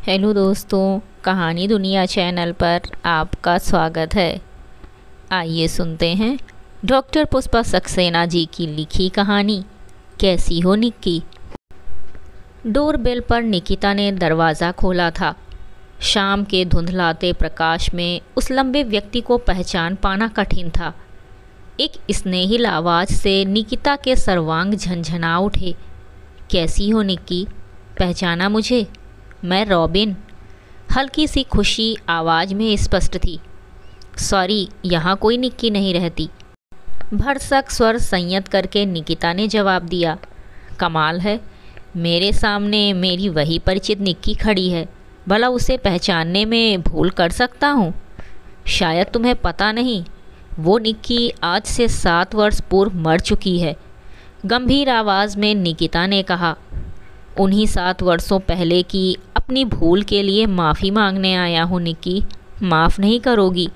Hello दोस्तों, कहानी दुनिया चैनल पर आपका स्वागत है। आइए सुनते हैं डॉक्टर पुष्पा सक्सेना जी की लिखी कहानी कैसी हो निक्की। डोरबेल पर निकिता ने दरवाज़ा खोला था। शाम के धुंधलाते प्रकाश में उस लंबे व्यक्ति को पहचान पाना कठिन था। एक स्नेहिल आवाज़ से निकिता के सर्वांग झंझना उठे। कैसी हो निक्की, पहचाना मुझे? मैं रॉबिन। हल्की सी खुशी आवाज़ में स्पष्ट थी। सॉरी, यहाँ कोई निक्की नहीं रहती। भरसक स्वर संयत करके निकिता ने जवाब दिया। कमाल है, मेरे सामने मेरी वही परिचित निक्की खड़ी है, भला उसे पहचानने में भूल कर सकता हूँ? शायद तुम्हें पता नहीं, वो निक्की आज से 7 वर्ष पूर्व मर चुकी है। गंभीर आवाज़ में निकिता ने कहा। उन्हीं 7 वर्षों पहले की अपनी भूल के लिए माफ़ी मांगने आया हूँ निक्की। माफ़ नहीं करोगी?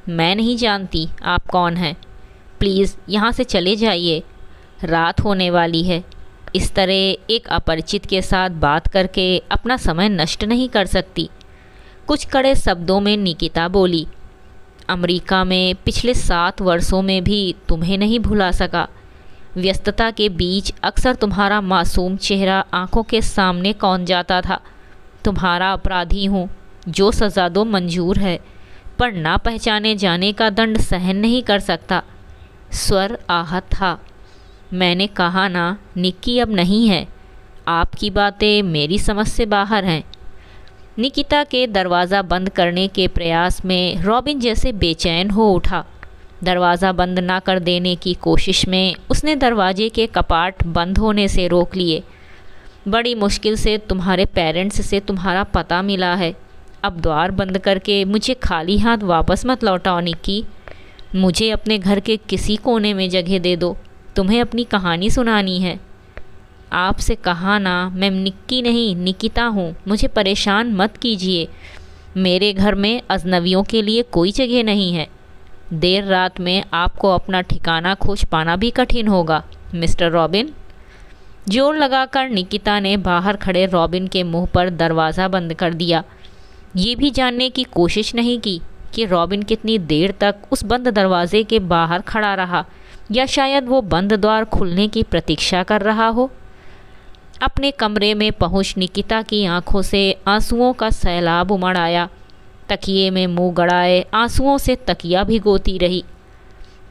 मैं नहीं जानती आप कौन हैं। प्लीज़ यहाँ से चले जाइए, रात होने वाली है। इस तरह एक अपरिचित के साथ बात करके अपना समय नष्ट नहीं कर सकती। कुछ कड़े शब्दों में निकिता बोली। अमेरिका में पिछले 7 वर्षों में भी तुम्हें नहीं भुला सका। व्यस्तता के बीच अक्सर तुम्हारा मासूम चेहरा आंखों के सामने कौन जाता था। तुम्हारा अपराधी हूँ, जो सज़ा दो मंजूर है, पर ना पहचाने जाने का दंड सहन नहीं कर सकता। स्वर आहत था। मैंने कहा ना, निक्की अब नहीं है। आपकी बातें मेरी समझ से बाहर हैं। निकिता के दरवाज़ा बंद करने के प्रयास में रॉबिन जैसे बेचैन हो उठा। दरवाज़ा बंद ना कर देने की कोशिश में उसने दरवाजे के कपाट बंद होने से रोक लिए। बड़ी मुश्किल से तुम्हारे पेरेंट्स से तुम्हारा पता मिला है। अब द्वार बंद करके मुझे खाली हाथ वापस मत लौटाओ निक्की। मुझे अपने घर के किसी कोने में जगह दे दो, तुम्हें अपनी कहानी सुनानी है। आपसे कहा ना, मैं निक्की नहीं निकिता हूँ, मुझे परेशान मत कीजिए। मेरे घर में अजनबियों के लिए कोई जगह नहीं है। देर रात में आपको अपना ठिकाना खोज पाना भी कठिन होगा मिस्टर रॉबिन। जोर लगाकर निकिता ने बाहर खड़े रॉबिन के मुंह पर दरवाज़ा बंद कर दिया। ये भी जानने की कोशिश नहीं की कि रॉबिन कितनी देर तक उस बंद दरवाजे के बाहर खड़ा रहा, या शायद वो बंद द्वार खुलने की प्रतीक्षा कर रहा हो। अपने कमरे में पहुंच निकिता की आंखों से आंसुओं का सैलाब उमड़ आया। तकिए में मुंह गड़ाए आंसुओं से तकिया भिगोती रही।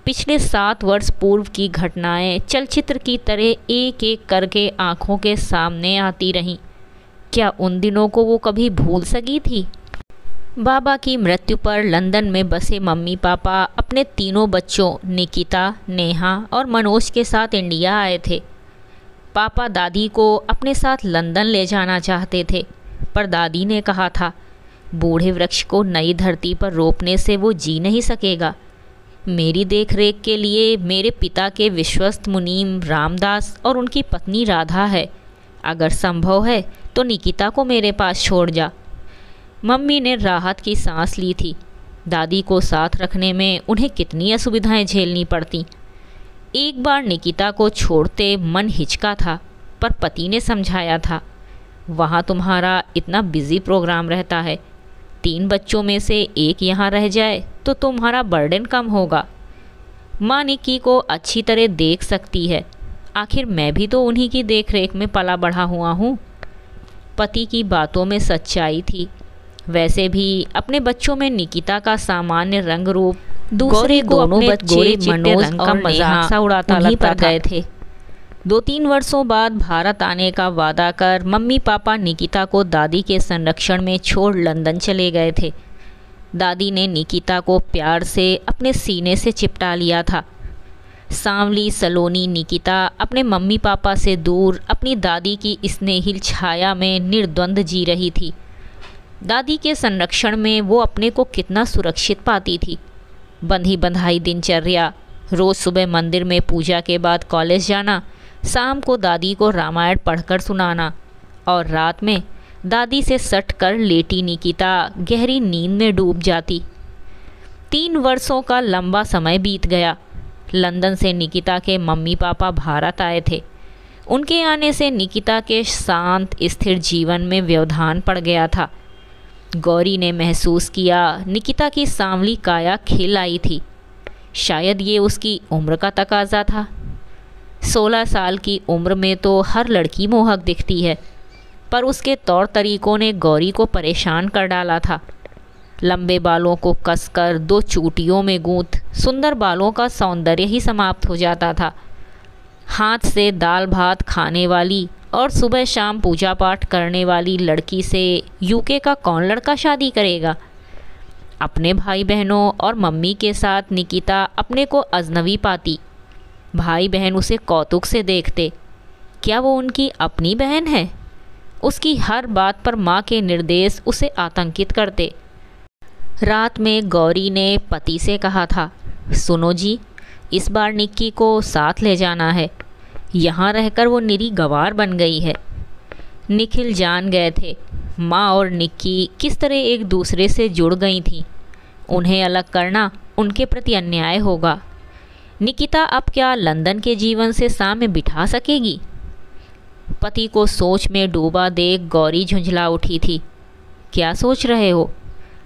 पिछले 7 वर्ष पूर्व की घटनाएं चलचित्र की तरह एक एक करके आंखों के सामने आती रहीं। क्या उन दिनों को वो कभी भूल सकी थी? बाबा की मृत्यु पर लंदन में बसे मम्मी पापा अपने तीनों बच्चों निकिता, नेहा और मनोज के साथ इंडिया आए थे। पापा दादी को अपने साथ लंदन ले जाना चाहते थे, पर दादी ने कहा था बूढ़े वृक्ष को नई धरती पर रोपने से वो जी नहीं सकेगा। मेरी देखरेख के लिए मेरे पिता के विश्वस्त मुनीम रामदास और उनकी पत्नी राधा है। अगर संभव है तो निकिता को मेरे पास छोड़ जा। मम्मी ने राहत की सांस ली थी। दादी को साथ रखने में उन्हें कितनी असुविधाएं झेलनी पड़ती। एक बार निकिता को छोड़ते मन हिचका था, पर पति ने समझाया था, वहाँ तुम्हारा इतना बिजी प्रोग्राम रहता है। 3 बच्चों में से एक यहाँ रह जाए तो तुम्हारा बर्डन कम होगा। माँ निक्की को अच्छी तरह देख सकती है। आखिर मैं भी तो उन्हीं की देखरेख में पला बढ़ा हुआ हूँ। पति की बातों में सच्चाई थी। वैसे भी अपने बच्चों में निकिता का सामान्य रंग रूप दूसरे दोनों बच्चे मनोज का मजाक सा उड़ाता लगता गए थे। 2-3 वर्षों बाद भारत आने का वादा कर मम्मी पापा निकिता को दादी के संरक्षण में छोड़ लंदन चले गए थे। दादी ने निकिता को प्यार से अपने सीने से चिपटा लिया था। सांवली सलोनी निकिता अपने मम्मी पापा से दूर अपनी दादी की स्नेहिल छाया में निर्द्वंद जी रही थी। दादी के संरक्षण में वो अपने को कितना सुरक्षित पाती थी। बंधी बंधाई दिनचर्या, रोज़ सुबह मंदिर में पूजा के बाद कॉलेज जाना, शाम को दादी को रामायण पढ़कर सुनाना, और रात में दादी से सट कर लेटी निकिता गहरी नींद में डूब जाती। 3 वर्षों का लंबा समय बीत गया। लंदन से निकिता के मम्मी पापा भारत आए थे। उनके आने से निकिता के शांत स्थिर जीवन में व्यवधान पड़ गया था। गौरी ने महसूस किया निकिता की सांवली काया खिल आई थी। शायद ये उसकी उम्र का तकाजा था। 16 साल की उम्र में तो हर लड़की मोहक दिखती है, पर उसके तौर तरीकों ने गौरी को परेशान कर डाला था। लंबे बालों को कसकर 2 चूटियों में गूंथ सुंदर बालों का सौंदर्य ही समाप्त हो जाता था। हाथ से दाल भात खाने वाली और सुबह शाम पूजा पाठ करने वाली लड़की से यूके का कौन लड़का शादी करेगा। अपने भाई बहनों और मम्मी के साथ निकिता अपने को अजनबी पाती। भाई बहन उसे कौतुक से देखते। क्या वो उनकी अपनी बहन है? उसकी हर बात पर माँ के निर्देश उसे आतंकित करते। रात में गौरी ने पति से कहा था, सुनो जी, इस बार निक्की को साथ ले जाना है। यहाँ रहकर वो निरी गंवार बन गई है। निखिल जान गए थे माँ और निक्की किस तरह एक दूसरे से जुड़ गई थीं। उन्हें अलग करना उनके प्रति अन्याय होगा। निकिता अब क्या लंदन के जीवन से साम्य बिठा सकेगी? पति को सोच में डूबा देख गौरी झुंझला उठी थी। क्या सोच रहे हो?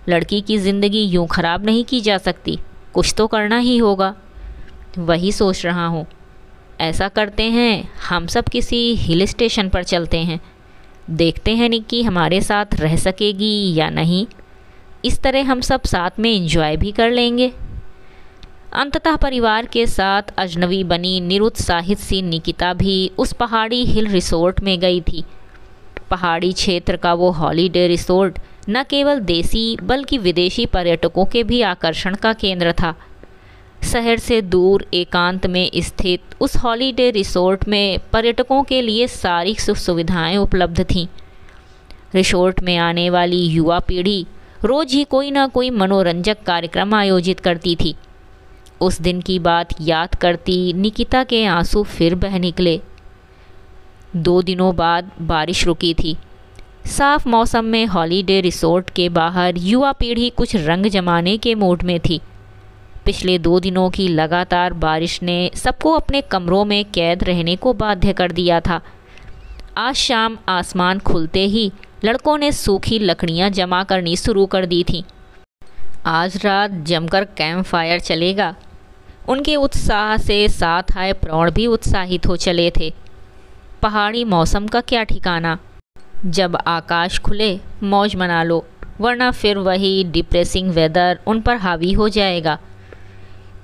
लड़की की ज़िंदगी यूं खराब नहीं की जा सकती, कुछ तो करना ही होगा। वही सोच रहा हूँ। ऐसा करते हैं, हम सब किसी हिल स्टेशन पर चलते हैं। देखते हैं निक्की हमारे साथ रह सकेगी या नहीं। इस तरह हम सब साथ में एंजॉय भी कर लेंगे। अंततः परिवार के साथ अजनबी बनी निरुत्साहित सी निकिता भी उस पहाड़ी हिल रिसोर्ट में गई थी। पहाड़ी क्षेत्र का वो हॉलीडे रिसोर्ट न केवल देसी बल्कि विदेशी पर्यटकों के भी आकर्षण का केंद्र था। शहर से दूर एकांत में स्थित उस हॉलीडे रिसोर्ट में पर्यटकों के लिए सारी सुख सुविधाएँ उपलब्ध थीं। रिसोर्ट में आने वाली युवा पीढ़ी रोज ही कोई ना कोई मनोरंजक कार्यक्रम आयोजित करती थी। उस दिन की बात याद करती निकिता के आंसू फिर बह निकले। 2 दिनों बाद बारिश रुकी थी। साफ मौसम में हॉलीडे रिसोर्ट के बाहर युवा पीढ़ी कुछ रंग जमाने के मूड में थी। पिछले 2 दिनों की लगातार बारिश ने सबको अपने कमरों में कैद रहने को बाध्य कर दिया था। आज शाम आसमान खुलते ही लड़कों ने सूखी लकड़ियां जमा करनी शुरू कर दी थीं। आज रात जमकर कैंप फायर चलेगा। उनके उत्साह से साथ आए प्रौढ़ भी उत्साहित हो चले थे। पहाड़ी मौसम का क्या ठिकाना। जब आकाश खुले मौज मना लो, वरना फिर वही डिप्रेसिंग वेदर उन पर हावी हो जाएगा।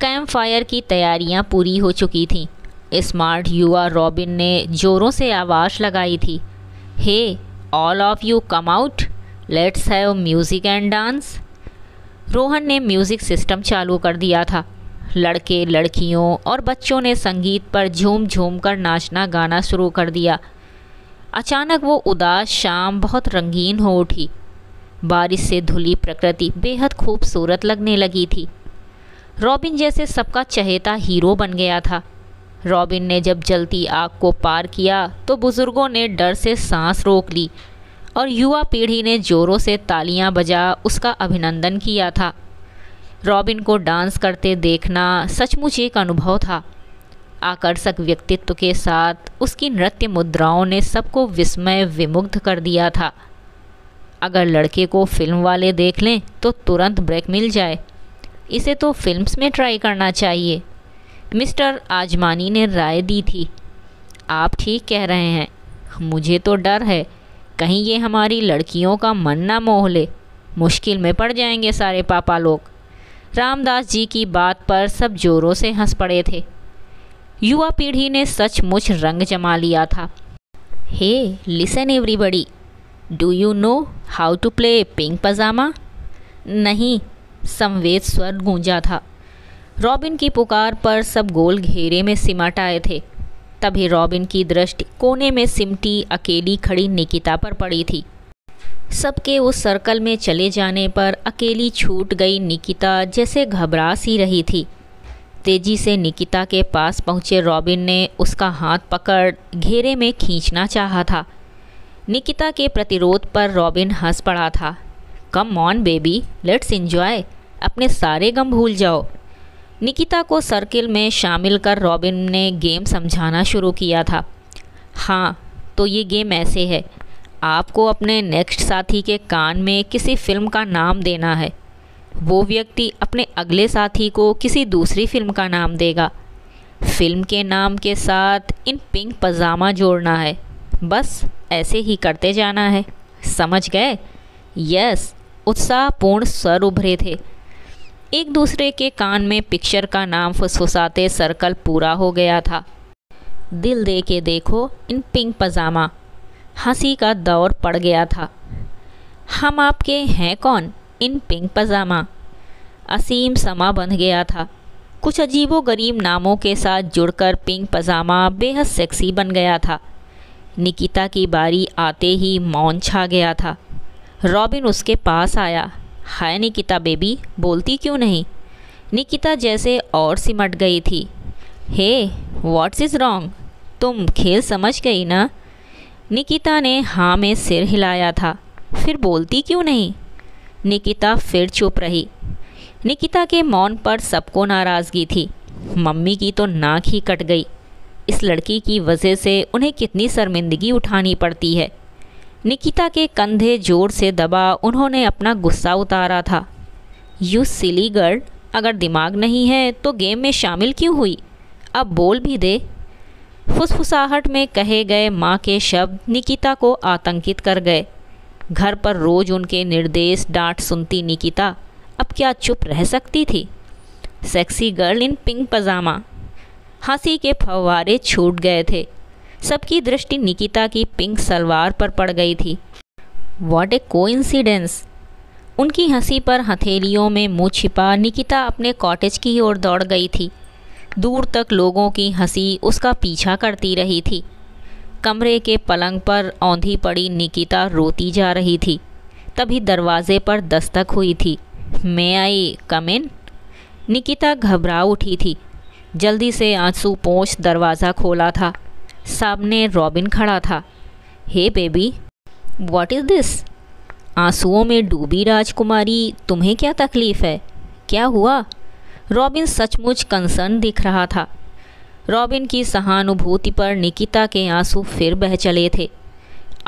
कैंप फायर की तैयारियां पूरी हो चुकी थीं। स्मार्ट युवा रॉबिन ने ज़ोरों से आवाज़ लगाई थी, hey all of you come out, let's have music and dance. Rohan ने म्यूज़िक सिस्टम चालू कर दिया था। लड़के लड़कियों और बच्चों ने संगीत पर झूम झूम कर नाचना गाना शुरू कर दिया। अचानक वो उदास शाम बहुत रंगीन हो उठी। बारिश से धुली प्रकृति बेहद खूबसूरत लगने लगी थी। रॉबिन जैसे सबका चहेता हीरो बन गया था। रॉबिन ने जब जलती आग को पार किया तो बुज़ुर्गों ने डर से सांस रोक ली और युवा पीढ़ी ने ज़ोरों से तालियां बजा उसका अभिनंदन किया था। रॉबिन को डांस करते देखना सचमुच एक अनुभव था। आकर्षक व्यक्तित्व के साथ उसकी नृत्य मुद्राओं ने सबको विस्मय विमुग्ध कर दिया था। अगर लड़के को फिल्म वाले देख लें तो तुरंत ब्रेक मिल जाए। इसे तो फिल्म्स में ट्राई करना चाहिए, मिस्टर आजमानी ने राय दी थी। आप ठीक कह रहे हैं। मुझे तो डर है कहीं ये हमारी लड़कियों का मन ना मोह ले। मुश्किल में पड़ जाएंगे सारे पापा लोग। रामदास जी की बात पर सब जोरों से हंस पड़े थे। युवा पीढ़ी ने सचमुच रंग जमा लिया था। Hey listen everybody, do you know how to play pink pyjama? नहीं, संवेद स्वर गूंजा था। रॉबिन की पुकार पर सब गोल घेरे में सिमट आए थे। तभी रॉबिन की दृष्टि कोने में सिमटी अकेली खड़ी निकिता पर पड़ी थी। सबके उस सर्कल में चले जाने पर अकेली छूट गई निकिता जैसे घबरा सी रही थी। तेजी से निकिता के पास पहुँचे रॉबिन ने उसका हाथ पकड़ घेरे में खींचना चाहा था। निकिता के प्रतिरोध पर रॉबिन हंस पड़ा था। Come on baby, let's enjoy, अपने सारे गम भूल जाओ। निकिता को सर्किल में शामिल कर रॉबिन ने गेम समझाना शुरू किया था। हाँ, तो ये गेम ऐसे है, आपको अपने नेक्स्ट साथी के कान में किसी फिल्म का नाम देना है। वो व्यक्ति अपने अगले साथी को किसी दूसरी फिल्म का नाम देगा। फिल्म के नाम के साथ इन पिंक पजामा जोड़ना है। बस ऐसे ही करते जाना है। समझ गए? यस, उत्साहपूर्ण स्वर उभरे थे। एक दूसरे के कान में पिक्चर का नाम फुसफुसाते सर्कल पूरा हो गया था। दिल दे के देखो इन पिंक पजामा। हंसी का दौर पड़ गया था। हम आपके हैं कौन इन पिंक पजामा? असीम समा बंध गया था। कुछ अजीबोगरीब नामों के साथ जुड़कर पिंक पजामा बेहद सेक्सी बन गया था। निकिता की बारी आते ही मौन छा गया था। रॉबिन उसके पास आया। हाय निकिता बेबी, बोलती क्यों नहीं? निकिता जैसे और सिमट गई थी। हे, व्हाट्स इज़ रॉन्ग? तुम खेल समझ गई ना? निकिता ने हाँ में सिर हिलाया था। फिर बोलती क्यों नहीं? निकिता फिर चुप रही। निकिता के मौन पर सबको नाराज़गी थी। मम्मी की तो नाक ही कट गई। इस लड़की की वजह से उन्हें कितनी शर्मिंदगी उठानी पड़ती है। निकिता के कंधे जोर से दबा उन्होंने अपना गुस्सा उतारा था। यू सिली गर्ल, अगर दिमाग नहीं है तो गेम में शामिल क्यों हुई? अब बोल भी दे। फुसफुसाहट में कहे गए माँ के शब्द निकिता को आतंकित कर गए। घर पर रोज़ उनके निर्देश डांट सुनती निकिता अब क्या चुप रह सकती थी? सेक्सी गर्ल इन पिंक पजामा। हंसी के फव्वारे छूट गए थे। सबकी दृष्टि निकिता की पिंक सलवार पर पड़ गई थी। What A coincidence. उनकी हंसी पर हथेलियों में मुंह छिपा निकिता अपने कॉटेज की ओर दौड़ गई थी। दूर तक लोगों की हंसी उसका पीछा करती रही थी। कमरे के पलंग पर औंधी पड़ी निकिता रोती जा रही थी। तभी दरवाजे पर दस्तक हुई थी। मैं आई कम इन? निकिता घबरा उठी थी। जल्दी से आंसू पोंछ दरवाज़ा खोला था। सामने रॉबिन खड़ा था। हे बेबी, व्हाट इज़ दिस? आंसुओं में डूबी राजकुमारी, तुम्हें क्या तकलीफ़ है? क्या हुआ? रॉबिन सचमुच कंसर्न दिख रहा था। रॉबिन की सहानुभूति पर निकिता के आंसू फिर बह चले थे।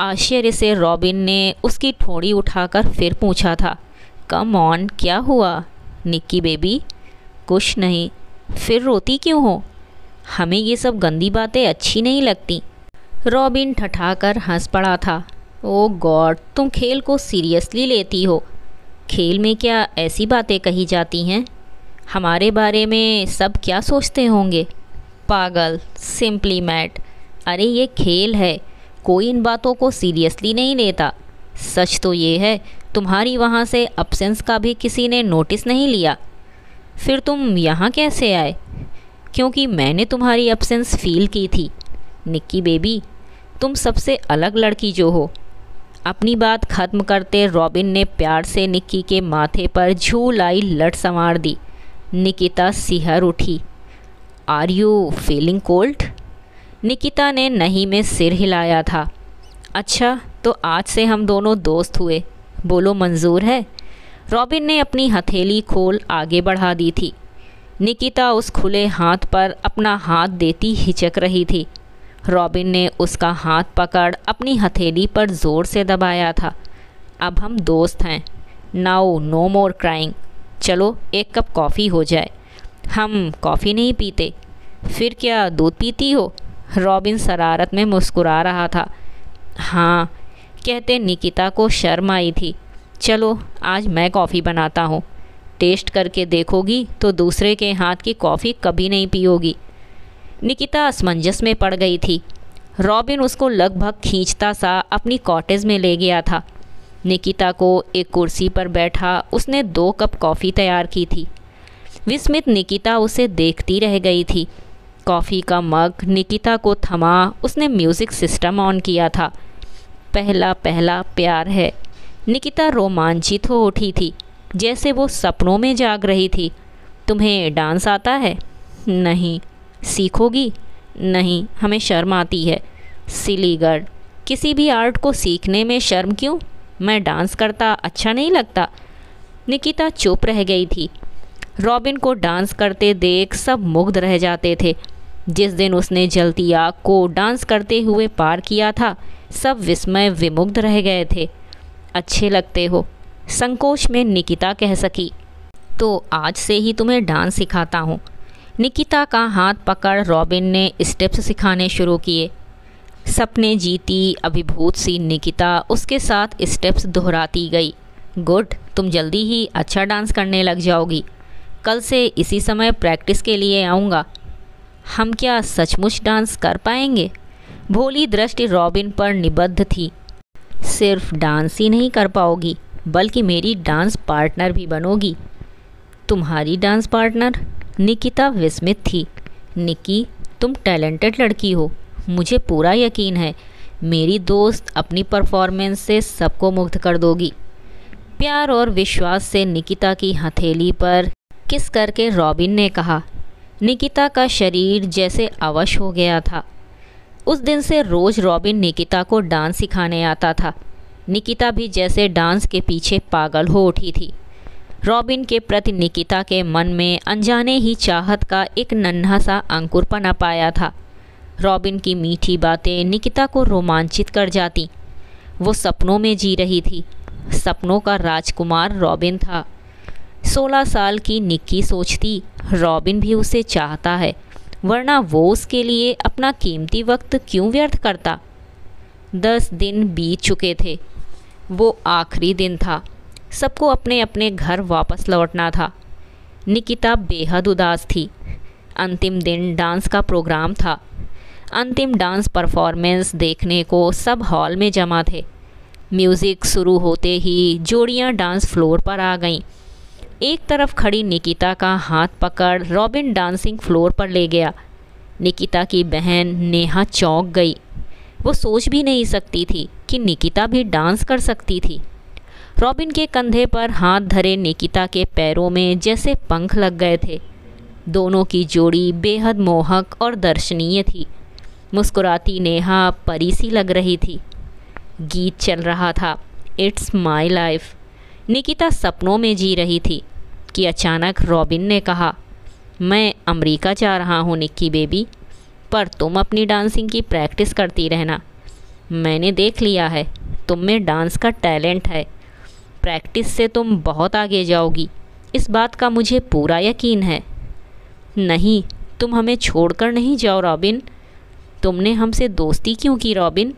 आश्चर्य से रॉबिन ने उसकी ठोड़ी उठाकर फिर पूछा था, कम ऑन, क्या हुआ? निक्की बेबी, कुछ नहीं। फिर रोती क्यों हो? हमें ये सब गंदी बातें अच्छी नहीं लगती। रॉबिन ठठाकर हंस पड़ा था। ओ गॉड, तुम खेल को सीरियसली लेती हो। खेल में क्या ऐसी बातें कही जाती हैं? हमारे बारे में सब क्या सोचते होंगे? पागल, सिंपली मैड। अरे ये खेल है, कोई इन बातों को सीरियसली नहीं लेता। सच तो ये है, तुम्हारी वहाँ से अब्सेंस का भी किसी ने नोटिस नहीं लिया। फिर तुम यहाँ कैसे आए? क्योंकि मैंने तुम्हारी अब्सेंस फील की थी। निक्की बेबी, तुम सबसे अलग लड़की जो हो। अपनी बात ख़त्म करते रॉबिन ने प्यार से निक्की के माथे पर झूल आई लट संवार दी। निकिता सिहर उठी। Are you feeling cold? Nikita ने नहीं में सिर हिलाया था। अच्छा, तो आज से हम दोनों दोस्त हुए। बोलो, मंजूर है? रॉबिन ने अपनी हथेली खोल आगे बढ़ा दी थी। निकिता उस खुले हाथ पर अपना हाथ देती हिचक रही थी। रॉबिन ने उसका हाथ पकड़ अपनी हथेली पर ज़ोर से दबाया था। अब हम दोस्त हैं। नाउ नो मोर क्राइंग। चलो एक कप कॉफ़ी हो जाए। हम कॉफ़ी नहीं पीते। फिर क्या दूध पीती हो? रॉबिन शरारत में मुस्कुरा रहा था। हाँ कहते निकिता को शर्म आई थी। चलो आज मैं कॉफ़ी बनाता हूँ। टेस्ट करके देखोगी तो दूसरे के हाथ की कॉफ़ी कभी नहीं पियोगी। निकिता असमंजस में पड़ गई थी। रॉबिन उसको लगभग खींचता सा अपनी कॉटेज में ले गया था। निकिता को एक कुर्सी पर बैठा उसने 2 कप कॉफ़ी तैयार की थी। विस्मित निकिता उसे देखती रह गई थी। कॉफ़ी का मग निकिता को थमा उसने म्यूज़िक सिस्टम ऑन किया था। पहला पहला प्यार है। निकिता रोमांचित हो उठी थी, जैसे वो सपनों में जाग रही थी। तुम्हें डांस आता है? नहीं। सीखोगी? नहीं, हमें शर्म आती है। सिली गर्ल, किसी भी आर्ट को सीखने में शर्म क्यों? मैं डांस करता अच्छा नहीं लगता। निकिता चुप रह गई थी। रॉबिन को डांस करते देख सब मुग्ध रह जाते थे। जिस दिन उसने जलती आग को डांस करते हुए पार किया था, सब विस्मय विमुग्ध रह गए थे। अच्छे लगते हो, संकोच में निकिता कह सकी। तो आज से ही तुम्हें डांस सिखाता हूँ। निकिता का हाथ पकड़ रॉबिन ने स्टेप्स सिखाने शुरू किए। सपने जीती अभिभूत सी निकिता उसके साथ स्टेप्स दोहराती गई। गुड, तुम जल्दी ही अच्छा डांस करने लग जाओगी। कल से इसी समय प्रैक्टिस के लिए आऊँगा। हम क्या सचमुच डांस कर पाएंगे? भोली दृष्टि रॉबिन पर निबद्ध थी। सिर्फ डांस ही नहीं कर पाओगी, बल्कि मेरी डांस पार्टनर भी बनोगी। तुम्हारी डांस पार्टनर? निकिता विस्मित थी। निकी, तुम टैलेंटेड लड़की हो, मुझे पूरा यकीन है मेरी दोस्त अपनी परफॉर्मेंस से सबको मुग्ध कर दोगी। प्यार और विश्वास से निकिता की हथेली पर किस करके रॉबिन ने कहा। निकिता का शरीर जैसे अवश हो गया था। उस दिन से रोज़ रॉबिन निकिता को डांस सिखाने आता था। निकिता भी जैसे डांस के पीछे पागल हो उठी थी। रॉबिन के प्रति निकिता के मन में अनजाने ही चाहत का एक नन्हा सा अंकुर पनप आया था। रॉबिन की मीठी बातें निकिता को रोमांचित कर जाती। वो सपनों में जी रही थी। सपनों का राजकुमार रॉबिन था। 16 साल की निक्की सोचती, रॉबिन भी उसे चाहता है, वरना वो उसके लिए अपना कीमती वक्त क्यों व्यर्थ करता। 10 दिन बीत चुके थे। वो आखिरी दिन था। सबको अपने अपने घर वापस लौटना था। निकिता बेहद उदास थी। अंतिम दिन डांस का प्रोग्राम था। अंतिम डांस परफॉर्मेंस देखने को सब हॉल में जमा थे। म्यूज़िक शुरू होते ही जोड़ियां डांस फ्लोर पर आ गईं। एक तरफ खड़ी निकिता का हाथ पकड़ रॉबिन डांसिंग फ्लोर पर ले गया। निकिता की बहन नेहा चौंक गई। वो सोच भी नहीं सकती थी कि निकिता भी डांस कर सकती थी। रॉबिन के कंधे पर हाथ धरे निकिता के पैरों में जैसे पंख लग गए थे। दोनों की जोड़ी बेहद मोहक और दर्शनीय थी। मुस्कुराती नेहा परी सी लग रही थी। गीत चल रहा था, इट्स माई लाइफ। निकिता सपनों में जी रही थी कि अचानक रॉबिन ने कहा, मैं अमेरिका जा रहा हूँ निक्की बेबी, पर तुम अपनी डांसिंग की प्रैक्टिस करती रहना। मैंने देख लिया है तुम में डांस का टैलेंट है। प्रैक्टिस से तुम बहुत आगे जाओगी, इस बात का मुझे पूरा यकीन है। नहीं, तुम हमें छोड़कर नहीं जाओ रॉबिन। तुमने हमसे दोस्ती क्यों की रॉबिन?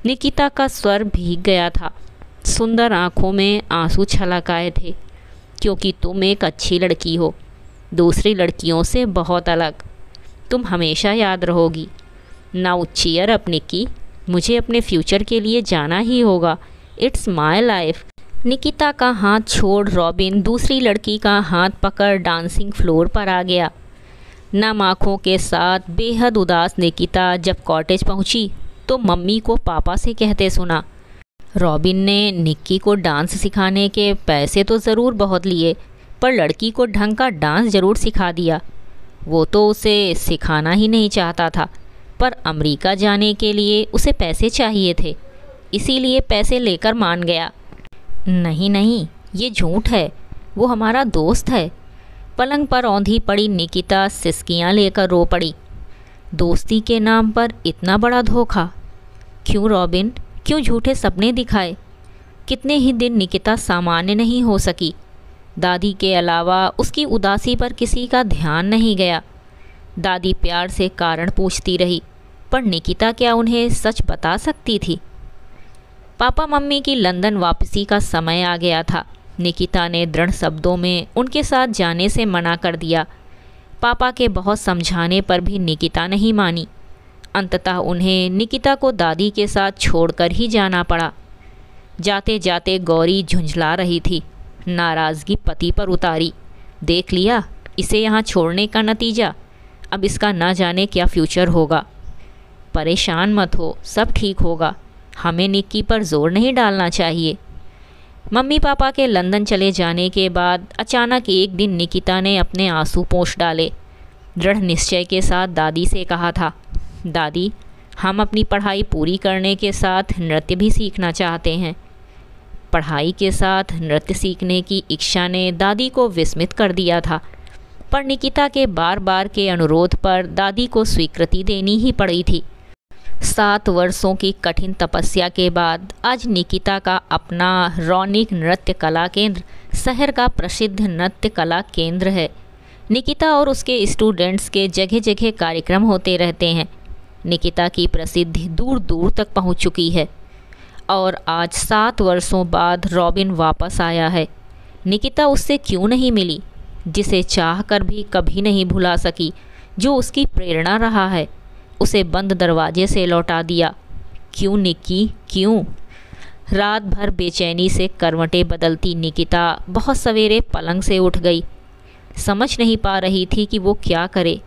निकिता का स्वर भीग गया था। सुंदर आँखों में आंसू छलक आए थे। क्योंकि तुम एक अच्छी लड़की हो, दूसरी लड़कियों से बहुत अलग। तुम हमेशा याद रहोगी। नाउ चीयर अप निक्की, मुझे अपने फ्यूचर के लिए जाना ही होगा। It's my life. निकिता का हाथ छोड़ रॉबिन दूसरी लड़की का हाथ पकड़ डांसिंग फ्लोर पर आ गया। नम आँखों के साथ बेहद उदास निकिता जब कॉटेज पहुंची तो मम्मी को पापा से कहते सुना, रॉबिन ने निक्की को डांस सिखाने के पैसे तो ज़रूर बहुत लिए, पर लड़की को ढंग का डांस ज़रूर सिखा दिया। वो तो उसे सिखाना ही नहीं चाहता था, पर अमेरिका जाने के लिए उसे पैसे चाहिए थे, इसीलिए पैसे लेकर मान गया। नहीं नहीं, ये झूठ है, वो हमारा दोस्त है। पलंग पर औंधी पड़ी निकिता सिसकियाँ लेकर रो पड़ी। दोस्ती के नाम पर इतना बड़ा धोखा? क्यों रॉबिन, क्यों झूठे सपने दिखाए? कितने ही दिन निकिता सामान्य नहीं हो सकी। दादी के अलावा उसकी उदासी पर किसी का ध्यान नहीं गया। दादी प्यार से कारण पूछती रही, पर निकिता क्या उन्हें सच बता सकती थी? पापा मम्मी की लंदन वापसी का समय आ गया था। निकिता ने दृढ़ शब्दों में उनके साथ जाने से मना कर दिया। पापा के बहुत समझाने पर भी निकिता नहीं मानी। अंततः उन्हें निकिता को दादी के साथ छोड़कर ही जाना पड़ा। जाते जाते गौरी झुंझला रही थी। नाराज़गी पति पर उतारी। देख लिया इसे यहाँ छोड़ने का नतीजा। अब इसका ना जाने क्या फ्यूचर होगा। परेशान मत हो, सब ठीक होगा। हमें निक्की पर जोर नहीं डालना चाहिए। मम्मी पापा के लंदन चले जाने के बाद अचानक एक दिन निकिता ने अपने आंसू पोंछ डाले। दृढ़ निश्चय के साथ दादी से कहा था, दादी, हम अपनी पढ़ाई पूरी करने के साथ नृत्य भी सीखना चाहते हैं। पढ़ाई के साथ नृत्य सीखने की इच्छा ने दादी को विस्मित कर दिया था। पर निकिता के बार बार के अनुरोध पर दादी को स्वीकृति देनी ही पड़ी थी। 7 वर्षों की कठिन तपस्या के बाद आज निकिता का अपना रौनिक नृत्य कला केंद्र शहर का प्रसिद्ध नृत्य कला केंद्र है। निकिता और उसके स्टूडेंट्स के जगह जगह कार्यक्रम होते रहते हैं। निकिता की प्रसिद्धि दूर दूर तक पहुंच चुकी है और आज 7 वर्षों बाद रॉबिन वापस आया है। निकिता उससे क्यों नहीं मिली, जिसे चाह कर भी कभी नहीं भुला सकी, जो उसकी प्रेरणा रहा है। उसे बंद दरवाजे से लौटा दिया। क्यों निक्की, क्यों? रात भर बेचैनी से करवटें बदलती निकिता बहुत सवेरे पलंग से उठ गई। समझ नहीं पा रही थी कि वो क्या करे।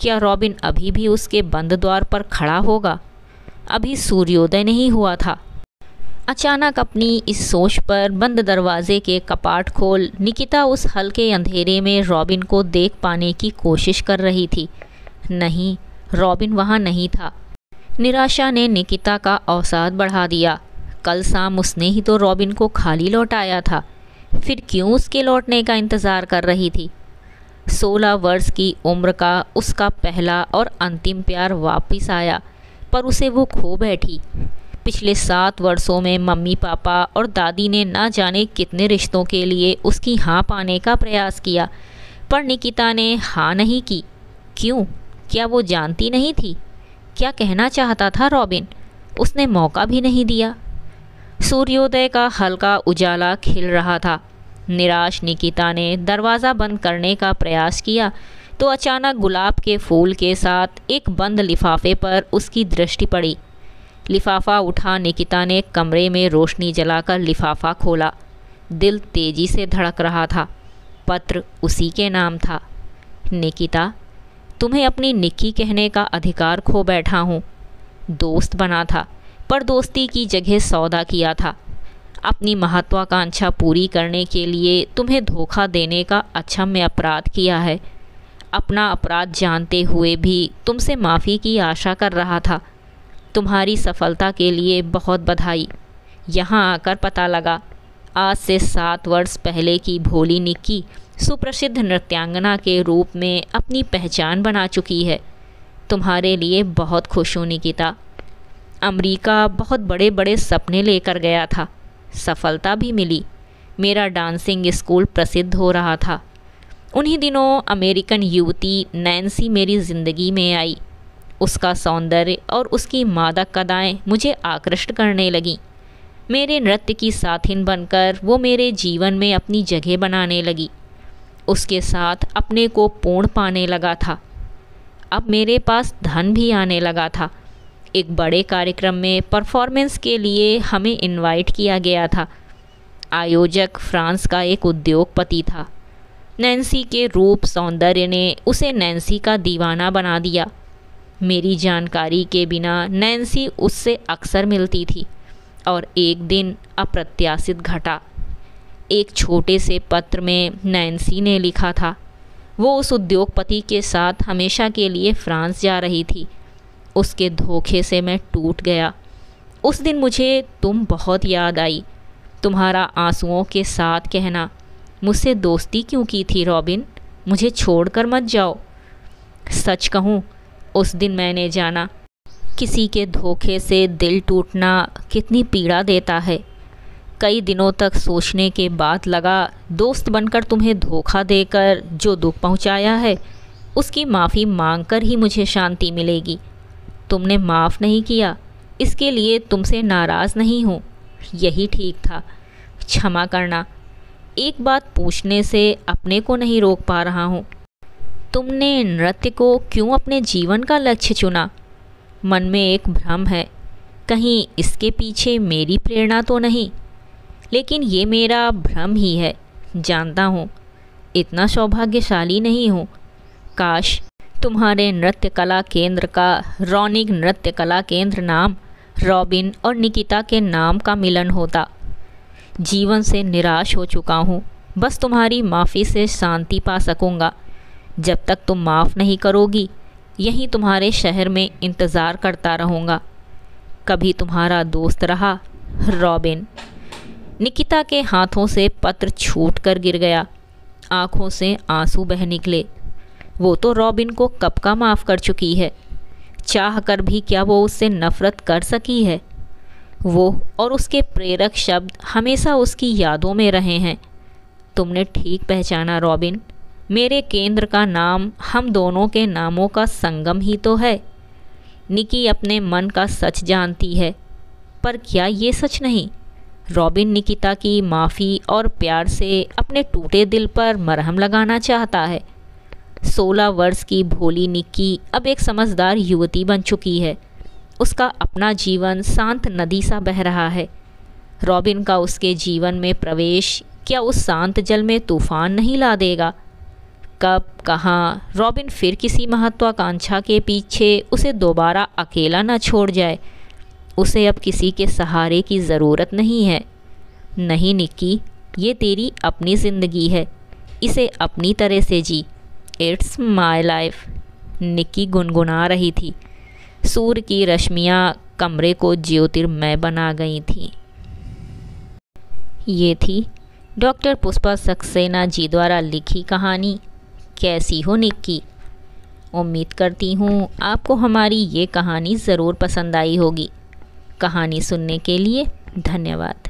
क्या रॉबिन अभी भी उसके बंद द्वार पर खड़ा होगा? अभी सूर्योदय नहीं हुआ था। अचानक अपनी इस सोच पर बंद दरवाजे के कपाट खोल निकिता उस हल्के अंधेरे में रॉबिन को देख पाने की कोशिश कर रही थी। नहीं, रॉबिन वहाँ नहीं था। निराशा ने निकिता का अवसाद बढ़ा दिया। कल शाम उसने ही तो रॉबिन को खाली लौटाया था, फिर क्यों उसके लौटने का इंतज़ार कर रही थी? 16 वर्ष की उम्र का उसका पहला और अंतिम प्यार वापस आया, पर उसे वो खो बैठी। पिछले 7 वर्षों में मम्मी पापा और दादी ने ना जाने कितने रिश्तों के लिए उसकी हाँ पाने का प्रयास किया, पर निकिता ने हाँ नहीं की। क्यों? क्या वो जानती नहीं थी क्या कहना चाहता था रॉबिन? उसने मौका भी नहीं दिया। सूर्योदय का हल्का उजाला खिल रहा था। निराश निकिता ने दरवाज़ा बंद करने का प्रयास किया तो अचानक गुलाब के फूल के साथ एक बंद लिफाफे पर उसकी दृष्टि पड़ी। लिफाफा उठा निकिता ने कमरे में रोशनी जलाकर लिफाफा खोला। दिल तेजी से धड़क रहा था। पत्र उसी के नाम था। निकिता, तुम्हें अपनी निक्की कहने का अधिकार खो बैठा हूँ। दोस्त बना था, पर दोस्ती की जगह सौदा किया था। अपनी महत्वाकांक्षा पूरी करने के लिए तुम्हें धोखा देने का अक्षम्य अपराध किया है। अपना अपराध जानते हुए भी तुमसे माफ़ी की आशा कर रहा था। तुम्हारी सफलता के लिए बहुत बधाई। यहाँ आकर पता लगा, आज से 7 वर्ष पहले की भोली निक्की सुप्रसिद्ध नृत्यांगना के रूप में अपनी पहचान बना चुकी है। तुम्हारे लिए बहुत खुश हूँ निकिता। अमेरिका बहुत बड़े बड़े सपने लेकर गया था, सफलता भी मिली। मेरा डांसिंग स्कूल प्रसिद्ध हो रहा था। उन्हीं दिनों अमेरिकन युवती नैन्सी मेरी ज़िंदगी में आई। उसका सौंदर्य और उसकी मादक अदाएं मुझे आकृष्ट करने लगीं। मेरे नृत्य की साथिन बनकर वो मेरे जीवन में अपनी जगह बनाने लगी। उसके साथ अपने को पूर्ण पाने लगा था। अब मेरे पास धन भी आने लगा था। एक बड़े कार्यक्रम में परफॉर्मेंस के लिए हमें इनवाइट किया गया था। आयोजक फ्रांस का एक उद्योगपति था। नैन्सी के रूप सौंदर्य ने उसे नैन्सी का दीवाना बना दिया। मेरी जानकारी के बिना नैन्सी उससे अक्सर मिलती थी और एक दिन अप्रत्याशित घटा। एक छोटे से पत्र में नैन्सी ने लिखा था वो उस उद्योगपति के साथ हमेशा के लिए फ्रांस जा रही थी। उसके धोखे से मैं टूट गया। उस दिन मुझे तुम बहुत याद आई। तुम्हारा आंसुओं के साथ कहना, मुझसे दोस्ती क्यों की थी रॉबिन? मुझे छोड़कर मत जाओ। सच कहूँ, उस दिन मैंने जाना किसी के धोखे से दिल टूटना कितनी पीड़ा देता है। कई दिनों तक सोचने के बाद लगा, दोस्त बनकर तुम्हें धोखा देकर जो दुख पहुंचाया है उसकी माफ़ी मांगकर ही मुझे शांति मिलेगी। तुमने माफ़ नहीं किया, इसके लिए तुमसे नाराज़ नहीं हूँ। यही ठीक था। क्षमा करना। एक बात पूछने से अपने को नहीं रोक पा रहा हूँ। तुमने नृत्य को क्यों अपने जीवन का लक्ष्य चुना? मन में एक भ्रम है, कहीं इसके पीछे मेरी प्रेरणा तो नहीं। लेकिन ये मेरा भ्रम ही है। जानता हूँ इतना सौभाग्यशाली नहीं हूँ। काश तुम्हारे नृत्य कला केंद्र का रौनिक नृत्य कला केंद्र नाम रॉबिन और निकिता के नाम का मिलन होता। जीवन से निराश हो चुका हूँ। बस तुम्हारी माफ़ी से शांति पा सकूँगा। जब तक तुम माफ़ नहीं करोगी, यहीं तुम्हारे शहर में इंतज़ार करता रहूँगा। कभी तुम्हारा दोस्त रहा, रॉबिन। निकिता के हाथों से पत्र छूट कर गिर गया। आंखों से आंसू बह निकले। वो तो रॉबिन को कब का माफ़ कर चुकी है, चाह कर भी क्या वो उससे नफ़रत कर सकी है। वो और उसके प्रेरक शब्द हमेशा उसकी यादों में रहे हैं। तुमने ठीक पहचाना रॉबिन, मेरे केंद्र का नाम हम दोनों के नामों का संगम ही तो है। निकी अपने मन का सच जानती है, पर क्या ये सच नहीं? रॉबिन निकिता की माफ़ी और प्यार से अपने टूटे दिल पर मरहम लगाना चाहता है। 16 वर्ष की भोली निक्की अब एक समझदार युवती बन चुकी है। उसका अपना जीवन शांत नदी सा बह रहा है। रॉबिन का उसके जीवन में प्रवेश क्या उस शांत जल में तूफान नहीं ला देगा? कब कहाँ रॉबिन फिर किसी महत्वाकांक्षा के पीछे उसे दोबारा अकेला न छोड़ जाए। उसे अब किसी के सहारे की ज़रूरत नहीं है। नहीं निक्की, ये तेरी अपनी ज़िंदगी है, इसे अपनी तरह से जी। इट्स माय लाइफ, निक्की गुनगुना रही थी। सूर्य की रश्मियाँ कमरे को ज्योतिर्मय बना गई थीं। ये थी डॉक्टर पुष्पा सक्सेना जी द्वारा लिखी कहानी कैसी हो निक्की। उम्मीद करती हूँ आपको हमारी ये कहानी ज़रूर पसंद आई होगी। कहानी सुनने के लिए धन्यवाद।